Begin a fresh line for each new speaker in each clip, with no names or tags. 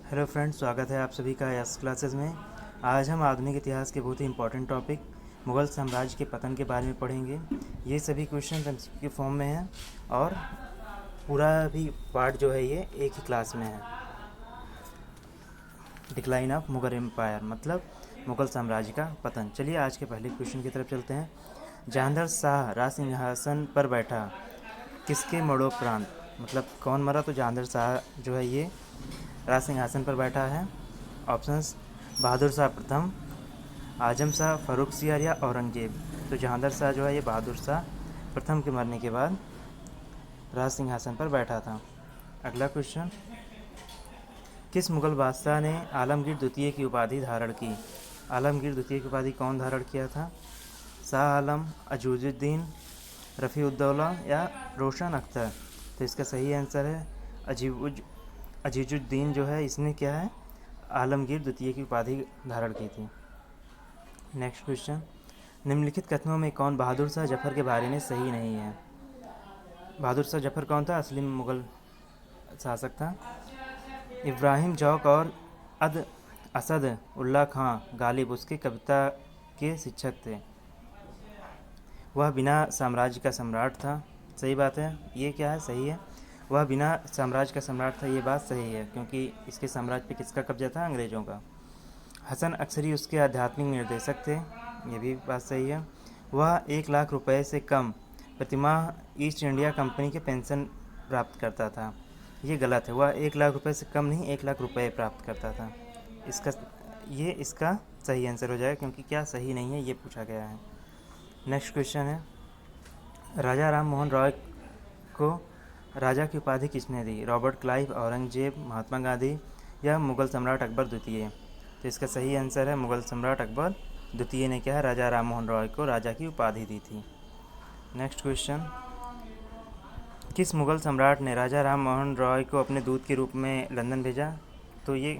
Hello friends, स्वागत है आप सभी का यस क्लासेस में। आज हम आधुनिक इतिहास के बहुत ही इंपॉर्टेंट टॉपिक मुग़ल साम्राज्य के पतन के बारे में पढ़ेंगे। ये सभी क्वेश्चन एमसीक्यू के फॉर्म में हैं और पूरा भी पार्ट जो है ये एक ही क्लास में है। डिक्लाइन ऑफ मुग़ल एम्पायर मतलब मुग़ल साम्राज्य का पतन। चलिए आज के पहले क्वेश्चन की तरफ चलते हैं। जहांगीर शाह राज सिंहासन पर बैठा किसके मरणोपरांत, मतलब कौन मरा? तो जहांगीर शाह जो है ये राज सिंहासन पर बैठा है। ऑप्शंस: बहादुर शाह प्रथम, आजम शाह, फ़ारूक सियार या औरंगजेब। तो जहांगीर शाह जो है ये बहादुर शाह प्रथम के मरने के बाद राज सिंहासन पर बैठा था। अगला क्वेश्चन, किस मुग़ल बादशाह ने आलमगीर द्वितीय की उपाधि धारण की? आलमगीर द्वितीय की उपाधि कौन धारण किया था? शाह आलम, अजूजुद्दीन, रफ़ीउद्दौला या रोशन अख्तर। तो इसका सही आंसर है अजीजुद्दीन जो है इसने क्या है आलमगीर द्वितीय की उपाधि धारण की थी। नेक्स्ट क्वेश्चन, निम्नलिखित कथनों में कौन बहादुर शाह जफर के बारे में सही नहीं है? बहादुर शाह जफर कौन था? असली मुग़ल शासक था। इब्राहिम जौक और असद उल्ला खां गालिब उसके कविता के शिक्षक थे। वह बिना साम्राज्य का सम्राट था। सही बात है, ये क्या है? सही है, वह बिना साम्राज्य का सम्राट था। ये बात सही है क्योंकि इसके साम्राज्य पे किसका कब्जा था? अंग्रेज़ों का। हसन अक्सरी उसके आध्यात्मिक निर्देशक थे। ये भी बात सही है। वह 1 लाख रुपए से कम प्रतिमाह ईस्ट इंडिया कंपनी के पेंशन प्राप्त करता था। ये गलत है, वह 1 लाख रुपए से कम नहीं 1 लाख रुपए प्राप्त करता था। इसका सही आंसर हो जाएगा क्योंकि क्या सही नहीं है ये पूछा गया है। नेक्स्ट क्वेश्चन है, राजा राम मोहन रॉय को राजा की उपाधि किसने दी? रॉबर्ट क्लाइव, औरंगजेब, महात्मा गांधी या मुग़ल सम्राट अकबर द्वितीय। तो इसका सही आंसर है मुग़ल सम्राट अकबर द्वितीय ने क्या है राजा राम मोहन रॉय को राजा की उपाधि दी थी। नेक्स्ट क्वेश्चन, किस मुग़ल सम्राट ने राजा राम मोहन रॉय को अपने दूत के रूप में लंदन भेजा? तो ये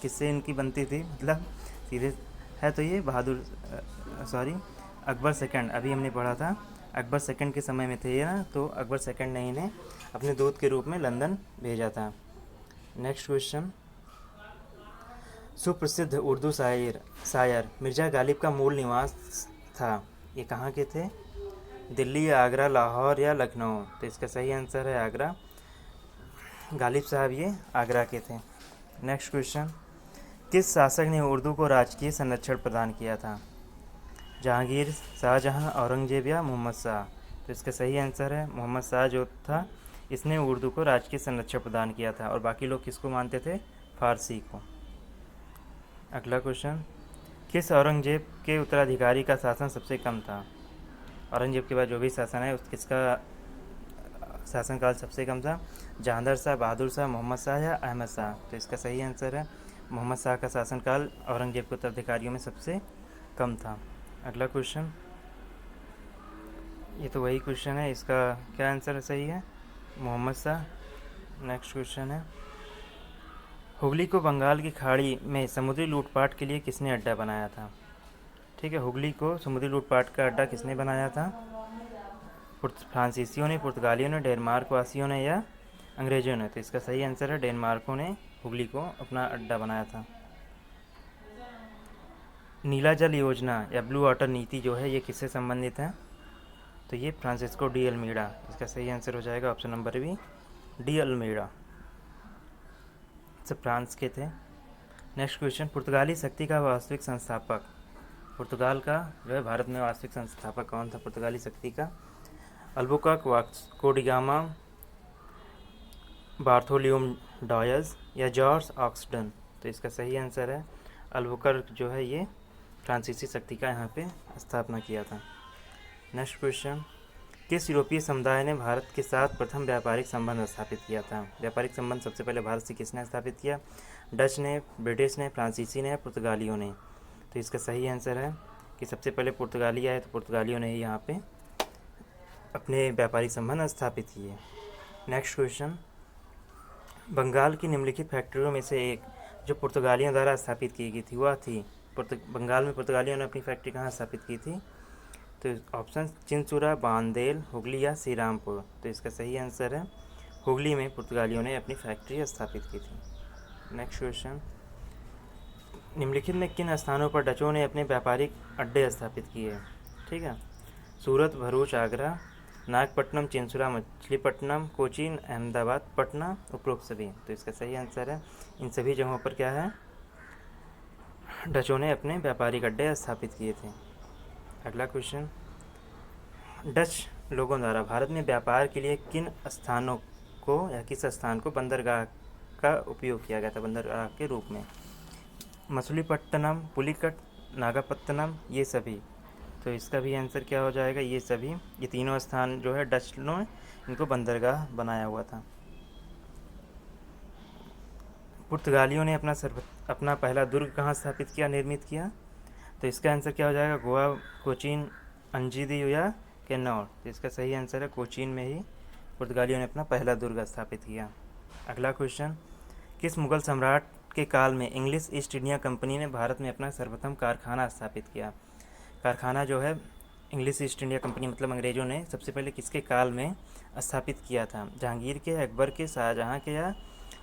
किससे इनकी बनती थी, मतलब सीधे है तो ये अकबर सेकंड। अभी हमने पढ़ा था अकबर सेकंड के समय में थे ये ना, तो अकबर सेकंड ने इन्हें अपने दूत के रूप में लंदन भेजा था। नेक्स्ट क्वेश्चन, सुप्रसिद्ध उर्दू शायर मिर्ज़ा गालिब का मूल निवास था, ये कहाँ के थे? दिल्ली, आगरा, लाहौर या लखनऊ। तो इसका सही आंसर है आगरा। गालिब साहब ये आगरा के थे। नेक्स्ट क्वेश्चन, किस शासक ने उर्दू को राजकीय संरक्षण प्रदान किया था? जहांगीर, शाहजहां, औरंगजेब या मोहम्मद शाह। तो इसका सही आंसर है मोहम्मद शाह जो था इसने उर्दू को राजकीय संरक्षण प्रदान किया था और बाकी लोग किसको मानते थे? फारसी को। अगला क्वेश्चन, किस औरंगजेब के उत्तराधिकारी का शासन सबसे कम था? औरंगजेब के बाद जो भी शासन है किसका शासनकाल सबसे कम था? जहांगीर शाह, बहादुर शाह, मोहम्मद शाह या अहमद शाह। तो इसका सही आंसर है मोहम्मद शाह का शासनकाल औरंगजेब के उत्तराधिकारियों में सबसे कम था। अगला क्वेश्चन, ये तो वही क्वेश्चन है, इसका क्या आंसर सही है? मोहम्मद शाह। नेक्स्ट क्वेश्चन है, हुगली को बंगाल की खाड़ी में समुद्री लूटपाट के लिए किसने अड्डा बनाया था? ठीक है, हुगली को समुद्री लूटपाट का अड्डा किसने बनाया था? फ्रांसीसियों ने, पुर्तगालियों ने, डेनमार्क वासियों ने या अंग्रेजों ने। तो इसका सही आंसर है डेनमार्कों ने हुगली को अपना अड्डा बनाया था। नीला जल योजना या ब्लू वाटर नीति जो है ये किससे संबंधित है? तो ये फ्रांसिस्को डी अल्मीड़ा। इसका सही आंसर हो जाएगा ऑप्शन नंबर बी, डी अल्मीड़ा। सब फ्रांस के थे। नेक्स्ट क्वेश्चन, पुर्तगाली शक्ति का वास्तविक संस्थापक, पुर्तगाल का जो है भारत में वास्तविक संस्थापक कौन था पुर्तगाली शक्ति का? Albuquerque, Vasco D gamma, Bartholomew Dias या जॉर्ज ऑक्सडन। तो इसका सही आंसर है अल्बुकर्क जो है ये फ्रांसीसी शक्ति का यहाँ पे स्थापना किया था। नेक्स्ट क्वेश्चन, किस यूरोपीय समुदाय ने भारत के साथ प्रथम व्यापारिक संबंध स्थापित किया था? व्यापारिक संबंध सबसे पहले भारत से किसने स्थापित किया? डच ने, ब्रिटिश ने, फ्रांसीसी ने, पुर्तगालियों ने। तो इसका सही आंसर है कि सबसे पहले पुर्तगाली आए, तो पुर्तगालियों ने ही यहाँ पे अपने व्यापारिक संबंध स्थापित किए। नेक्स्ट क्वेश्चन, बंगाल की निम्नलिखित फैक्ट्रियों में से एक जो पुर्तगालियों द्वारा स्थापित की गई थी वह थी, बंगाल में पुर्तगालियों ने अपनी फैक्ट्री कहाँ स्थापित की थी? तो ऑप्शन चिंचुरा, बांदेल, हुगली या श्रीरामपुर। तो इसका सही आंसर है हुगली में पुर्तगालियों ने अपनी फैक्ट्री स्थापित की थी। नेक्स्ट क्वेश्चन, निम्नलिखित में किन स्थानों पर डचों ने अपने व्यापारिक अड्डे स्थापित किए? ठीक है, सूरत, भरूच, आगरा, नागपट्टनम, चिंसुरा, मछलीपट्टनम, कोचीन, अहमदाबाद, पटना, उपरोक्त सभी। तो इसका सही आंसर है इन सभी जगहों पर क्या है, डचों ने अपने व्यापारिक अड्डे स्थापित किए थे। अगला क्वेश्चन, डच लोगों द्वारा भारत में व्यापार के लिए किन स्थानों को या किस स्थान को बंदरगाह का उपयोग किया गया था बंदरगाह के रूप में? मछलीपट्टनम, पुलिकट, नागपट्टनम, ये सभी। तो इसका भी आंसर क्या हो जाएगा, ये सभी। ये तीनों स्थान जो है डच ने इनको बंदरगाह बनाया हुआ था। पुर्तगालियों ने अपना पहला दुर्ग कहाँ स्थापित किया, निर्मित किया? तो इसका आंसर क्या हो जाएगा, गोवा, कोचीन, अंजीदियो या किन्नौर। तो इसका सही आंसर है कोचीन में ही पुर्तगालियों ने अपना पहला दुर्ग स्थापित किया। अगला क्वेश्चन, किस मुगल सम्राट के काल में इंग्लिश ईस्ट इंडिया कंपनी ने भारत में अपना सर्वप्रथम कारखाना स्थापित किया? कारखाना जो है इंग्लिश ईस्ट इंडिया कंपनी मतलब अंग्रेज़ों ने सबसे पहले किसके काल में स्थापित किया था? जहांगीर के, अकबर के, शाहजहाँ के या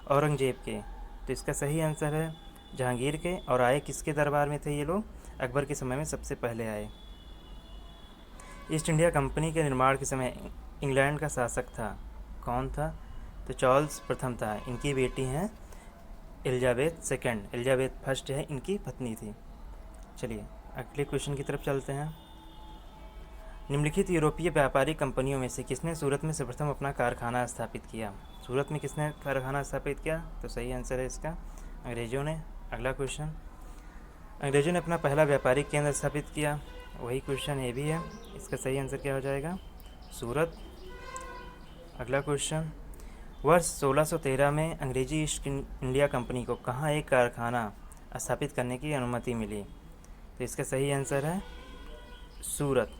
औरंगजेब के? तो इसका सही आंसर है जहांगीर के। और आए किसके दरबार में थे ये लोग? अकबर के समय में सबसे पहले आए। ईस्ट इंडिया कंपनी के निर्माण के समय इंग्लैंड का शासक था, कौन था? तो चार्ल्स प्रथम था। इनकी बेटी हैं एलिजाबेथ सेकंड, एलिजाबेथ फर्स्ट है इनकी पत्नी थी। चलिए अगले क्वेश्चन की तरफ चलते हैं। निम्नलिखित यूरोपीय व्यापारिक कंपनियों में से किसने सूरत में सर्वप्रथम अपना कारखाना स्थापित किया? सूरत में किसने कारखाना स्थापित किया? तो सही आंसर है इसका अंग्रेज़ों ने। अगला क्वेश्चन, अंग्रेज़ों ने अपना पहला व्यापारिक केंद्र स्थापित किया, वही क्वेश्चन ये भी है। इसका सही आंसर क्या हो जाएगा, सूरत। अगला क्वेश्चन, वर्ष 1613 में अंग्रेजी ईस्ट इंडिया कंपनी को कहाँ एक कारखाना स्थापित करने की अनुमति मिली? तो इसका सही आंसर है सूरत।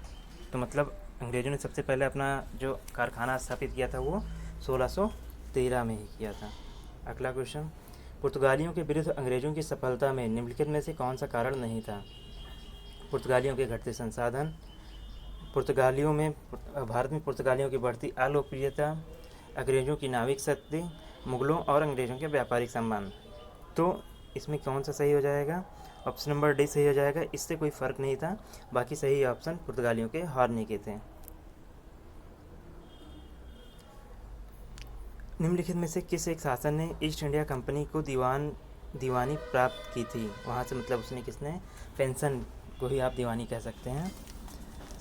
तो मतलब अंग्रेज़ों ने सबसे पहले अपना जो कारखाना स्थापित किया था वो 1613 में ही किया था। अगला क्वेश्चन, पुर्तगालियों के विरुद्ध अंग्रेज़ों की सफलता में निम्नलिखित में से कौन सा कारण नहीं था? पुर्तगालियों के घटते संसाधन, भारत में पुर्तगालियों की बढ़ती अलोकप्रियता, अंग्रेज़ों की नाविक शक्ति, मुगलों और अंग्रेज़ों के व्यापारिक संबंध। तो इसमें कौन सा सही हो जाएगा? ऑप्शन नंबर डी सही हो जाएगा। इससे कोई फ़र्क नहीं था, बाकी सही ऑप्शन पुर्तगालियों के हारने के थे। निम्नलिखित में से किस एक शासन ने ईस्ट इंडिया कंपनी को दीवानी प्राप्त की थी? वहाँ से मतलब उसने किसने, पेंशन को ही आप दीवानी कह सकते हैं।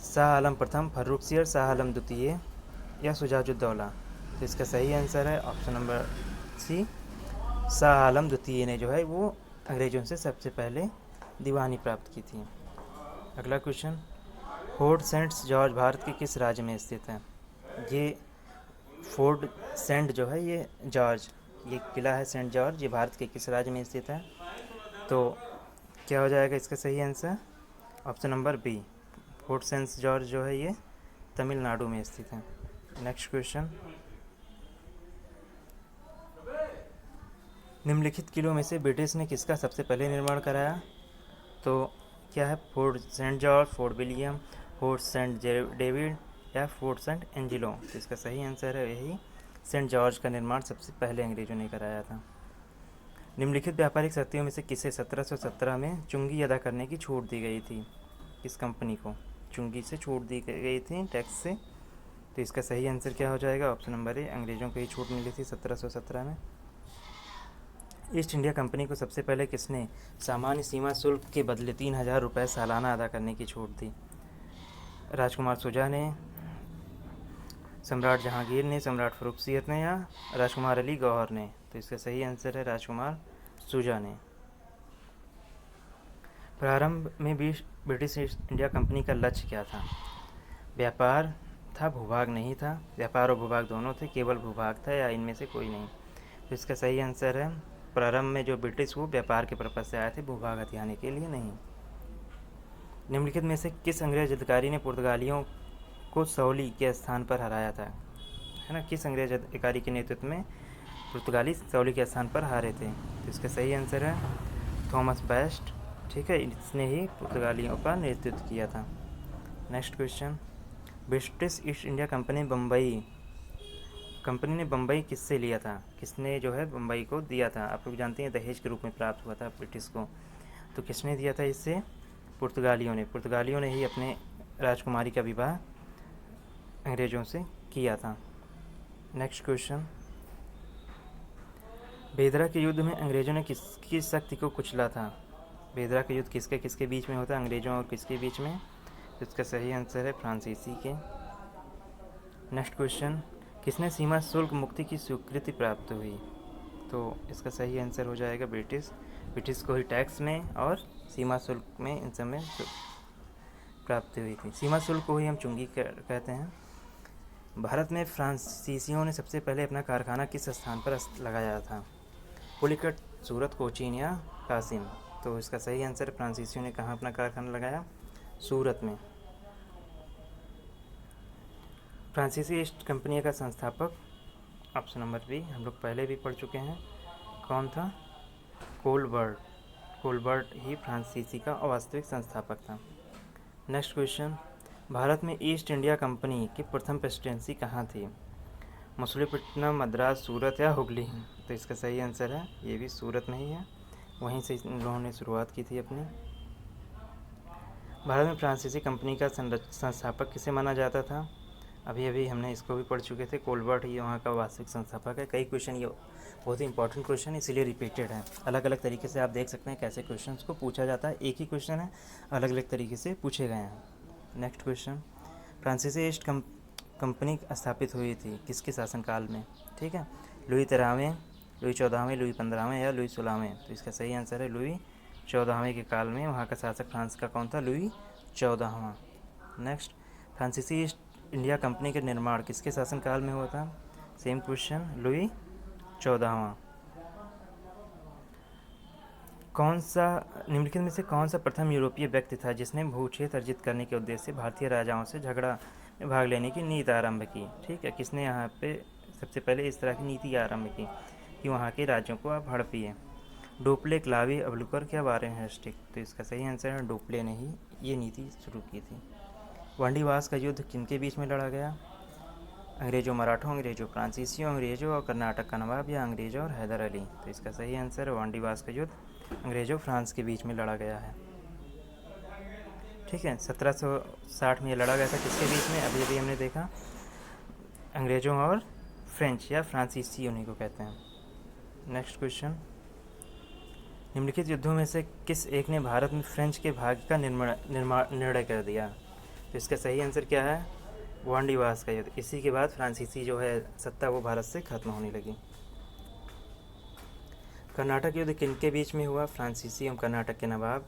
शाह आलम प्रथम, फर्रुखसियर, शाह आलम द्वितीय या शुजाउद्दौला? तो इसका सही आंसर है ऑप्शन नंबर सी, शाह आलम द्वितीय ने जो है वो अंग्रेज़ों से सबसे पहले दीवानी प्राप्त की थी। अगला question, Fort Saint George Bharat के किस राज्य में स्थित है? ये फोर्ट सेंट जो है ये जॉर्ज, ये किला है सेंट जॉर्ज, ये भारत के किस राज्य में स्थित है? तो क्या हो जाएगा इसका सही answer, option number B, Fort Saint George जो है ये तमिलनाडु में स्थित है। नेक्स्ट क्वेश्चन, निम्नलिखित किलों में से ब्रिटिश ने किसका सबसे पहले निर्माण कराया? तो क्या है, Fort Saint George, Fort William, Fort Saint David या फोर्ट सेंट एंजिलो? तो इसका सही आंसर है यही, सेंट जॉर्ज का निर्माण सबसे पहले अंग्रेज़ों ने कराया था। निम्नलिखित व्यापारिक शक्तियों में से किसे 1717 में चुंगी अदा करने की छूट दी गई थी? किस कंपनी को चुंगी से छूट दी गई थी, टैक्स से? तो इसका सही आंसर क्या हो जाएगा, ऑप्शन नंबर ए, अंग्रेज़ों को ही छूट मिली थी 1717 में। ईस्ट इंडिया कंपनी को सबसे पहले किसने सामान्य सीमा शुल्क के बदले 3000 रुपये सालाना अदा करने की छूट दी? राजकुमार शुजा ने, सम्राट जहांगीर ने, सम्राट फर्रुखसियर ने या राजकुमार अली गौहर ने? तो इसका सही आंसर है राजकुमार शुजा ने। प्रारंभ में ब्रिटिश ईस्ट इंडिया कंपनी का लक्ष्य क्या था? व्यापार था, भूभाग नहीं था। व्यापार और भूभाग दोनों थे, केवल भूभाग था या इनमें से कोई नहीं? तो इसका सही आंसर है प्रारंभ में जो ब्रिटिश वो व्यापार के पर्पज़ से आए थे, भूभाग हथियाने के लिए नहीं। निम्नलिखित में से किस अंग्रेज अधिकारी ने पुर्तगालियों को सौली के स्थान पर हराया था? है ना, किस अंग्रेज अधिकारी के नेतृत्व में पुर्तगाली सौली के स्थान पर हारे थे? तो इसका सही आंसर है थॉमस बेस्ट। ठीक है, इसने ही पुर्तगालियों का नेतृत्व किया था। Next question, British east India company Bombay company ने बम्बई किससे लिया था, किसने जो है बम्बई को दिया था? आप लोग जानते हैं दहेज के रूप में प्राप्त हुआ था ब्रिटिश को, तो किसने दिया था इससे? पुर्तगालियों ने ही अपने राजकुमारी का विवाह अंग्रेज़ों से किया था। नेक्स्ट क्वेश्चन, बेदरा के युद्ध में अंग्रेज़ों ने किसकी शक्ति को कुचला था? बेदरा का युद्ध किसके किसके बीच में होता है, अंग्रेज़ों और किसके बीच में? तो इसका सही आंसर है फ्रांसीसी के। नेक्स्ट क्वेश्चन, किसने सीमा शुल्क मुक्ति की स्वीकृति प्राप्त हुई? तो इसका सही आंसर हो जाएगा ब्रिटिश को ही टैक्स में और सीमा शुल्क में इन सब में प्राप्ति हुई थी। सीमा शुल्क को ही हम चुंगी कहते हैं। भारत में फ्रांसीसियों ने सबसे पहले अपना कारखाना किस स्थान पर लगाया था? पुलिकट, सूरत, कोचीन या कासिम? तो इसका सही आंसर फ्रांसीसियों ने कहाँ अपना कारखाना लगाया? सूरत में। फ्रांसीसी ईस्ट कंपनी का संस्थापक, ऑप्शन नंबर बी, हम लोग पहले भी पढ़ चुके हैं, कौन था? कोलबर्ट ही फ्रांसीसी का वास्तविक संस्थापक था। नेक्स्ट क्वेश्चन, भारत में ईस्ट इंडिया कंपनी की प्रथम प्रेसिडेंसी कहाँ थी? मछलीपट्टनम, मद्रास, सूरत या हुगली? तो इसका सही आंसर है ये भी सूरत में ही है, वहीं से इन लोगों ने शुरुआत की थी अपनी। भारत में फ्रांसीसी कंपनी का संस्थापक किसे माना जाता था? अभी हमने इसको भी पढ़ चुके थे, कोलबर्ट ही वहाँ का वास्तविक संस्थापक है। कई क्वेश्चन ये बहुत ही इंपॉर्टेंट क्वेश्चन इसीलिए रिपीटेड है। अलग अलग तरीके से आप देख सकते हैं कैसे क्वेश्चंस को पूछा जाता है, एक ही क्वेश्चन है अलग अलग तरीके से पूछे गए हैं। नेक्स्ट क्वेश्चन, फ्रांसीसी ईस्ट कंपनी स्थापित हुई थी किसके शासनकाल में? ठीक है, लुई 13वें, लुई 14वें, लुई 15वें या लुई 16वें? तो इसका सही आंसर है लुई 14वें के काल में। वहाँ का शासक फ्रांस का कौन था? लुई 14वां। नेक्स्ट, फ्रांसीसी ईस्ट इंडिया कंपनी का निर्माण किसके शासनकाल में हुआ था? सेम क्वेश्चन, लुई 14वां। निम्नलिखित में से कौन सा प्रथम यूरोपीय व्यक्ति था जिसने भूक्षेत्र अर्जित करने के उद्देश्य से भारतीय राजाओं से झगड़ा में भाग लेने की नीति आरंभ की? ठीक है, किसने यहाँ पे सबसे पहले इस तरह की नीति आरंभ की कि वहाँ के राज्यों को आप हड़पिए? डोपले, क्लावी, अवलुकर क्या वारेन हेस्टिंग? तो इसका सही आंसर है डोपले ने ही ये नीति शुरू की थी। वांडीवास का युद्ध किनके बीच में लड़ा गया? अंग्रेज़ों मराठों, अंग्रेज़ों फ्रांसीसियों, अंग्रेज़ों और कर्नाटक का नवाब या अंग्रेज़ों और हैदर अली? तो इसका सही आंसर है वांडीवास का युद्ध अंग्रेज़ों फ्रांस के बीच में लड़ा गया है। ठीक है, 1760 में ये लड़ा गया था किसके बीच में? अभी हमने देखा, अंग्रेज़ों और फ्रेंच या फ्रांसीसी उन्हीं को कहते हैं। नेक्स्ट क्वेश्चन, निम्नलिखित युद्धों में से किस एक ने भारत में फ्रेंच के भाग्य का निर्णय कर दिया? तो इसका सही आंसर क्या है? वांडीवास का युद्ध। इसी के बाद फ्रांसीसी जो है सत्ता वो भारत से खत्म होने लगी। कर्नाटक युद्ध किनके बीच में हुआ? फ्रांसीसी और कर्नाटक के नवाब,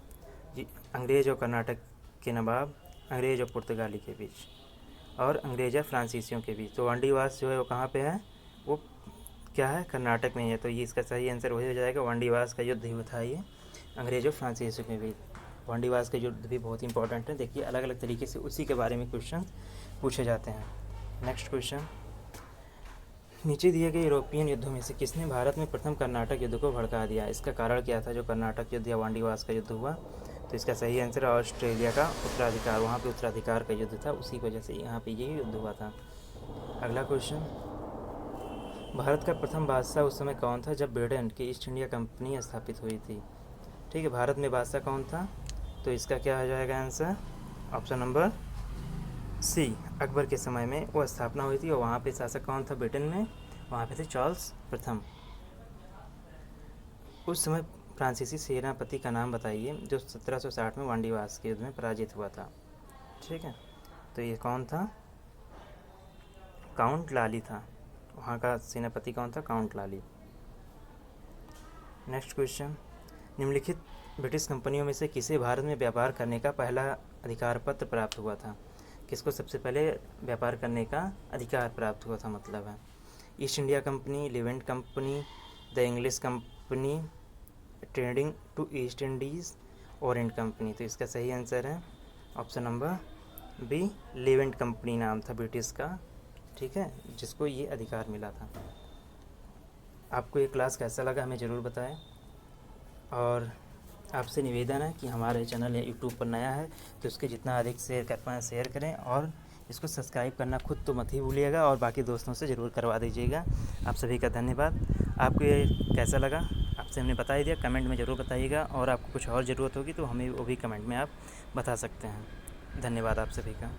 अंग्रेज और कर्नाटक के नवाब, अंग्रेज और पुर्तगाली के बीच, और अंग्रेज या फ्रांसीसियों के बीच। तो वांडीवास जो है वो कहाँ पे है? वो क्या है? कर्नाटक में है। तो ये इसका सही आंसर वही हो जाएगा, वांडीवास का युद्ध ही था ये अंग्रेज और फ्रांसीसियों के बीच। वांडीवास का युद्ध भी बहुत इंपॉर्टेंट है, देखिए अलग अलग तरीके से उसी के बारे में क्वेश्चन पूछे जाते हैं। नेक्स्ट क्वेश्चन, नीचे दिए गए यूरोपियन युद्धों में से किसने भारत में प्रथम कर्नाटक युद्ध को भड़का दिया? इसका कारण क्या था जो कर्नाटक युद्ध या वांडीवास का युद्ध हुआ? तो इसका सही आंसर ऑस्ट्रेलिया का उत्तराधिकार, वहाँ पे उत्तराधिकार का युद्ध था, उसी वजह से यहाँ पे ये युद्ध हुआ था। अगला क्वेश्चन, भारत का प्रथम बादशाह उस समय कौन था जब ब्रिटेन की ईस्ट इंडिया कंपनी स्थापित हुई थी? ठीक है, भारत में बादशाह कौन था? तो इसका क्या हो जाएगा answer? Option number C, Akbar के समय में वो स्थापना हुई थी और वहाँ पे शासक कौन था ब्रिटेन में? वहाँ पे थे चार्ल्स प्रथम। उस समय फ्रांसीसी सेनापति का नाम बताइए जो 1760 में वांडीवास के युद्ध में पराजित हुआ था। ठीक है, तो ये कौन था? काउंट लाली था, वहाँ का सेनापति कौन था? काउंट लाली। नेक्स्ट क्वेश्चन, निम्नलिखित ब्रिटिश कंपनियों में से किसे भारत में व्यापार करने का पहला अधिकार पत्र प्राप्त हुआ था? किसको सबसे पहले व्यापार करने का अधिकार प्राप्त हुआ था मतलब है? East India Company, Levant Company, the English Company trading to East Indies, Orient Company? तो इसका सही आंसर है option number B, Levant Company नाम था ब्रिटिश का, ठीक है, जिसको ये अधिकार मिला था। आपको ये क्लास कैसा लगा हमें ज़रूर बताएं, और आपसे निवेदन है कि हमारे चैनल या यूट्यूब पर नया है तो इसके जितना अधिक शेयर कर पाएँ शेयर करें, और इसको सब्सक्राइब करना खुद तो मत ही भूलिएगा और बाकी दोस्तों से ज़रूर करवा दीजिएगा। आप सभी का धन्यवाद। आपको ये कैसा लगा आपसे हमने बता ही दिया, कमेंट में ज़रूर बताइएगा और आपको कुछ और ज़रूरत होगी तो हमें वो भी कमेंट में आप बता सकते हैं। धन्यवाद आप सभी का।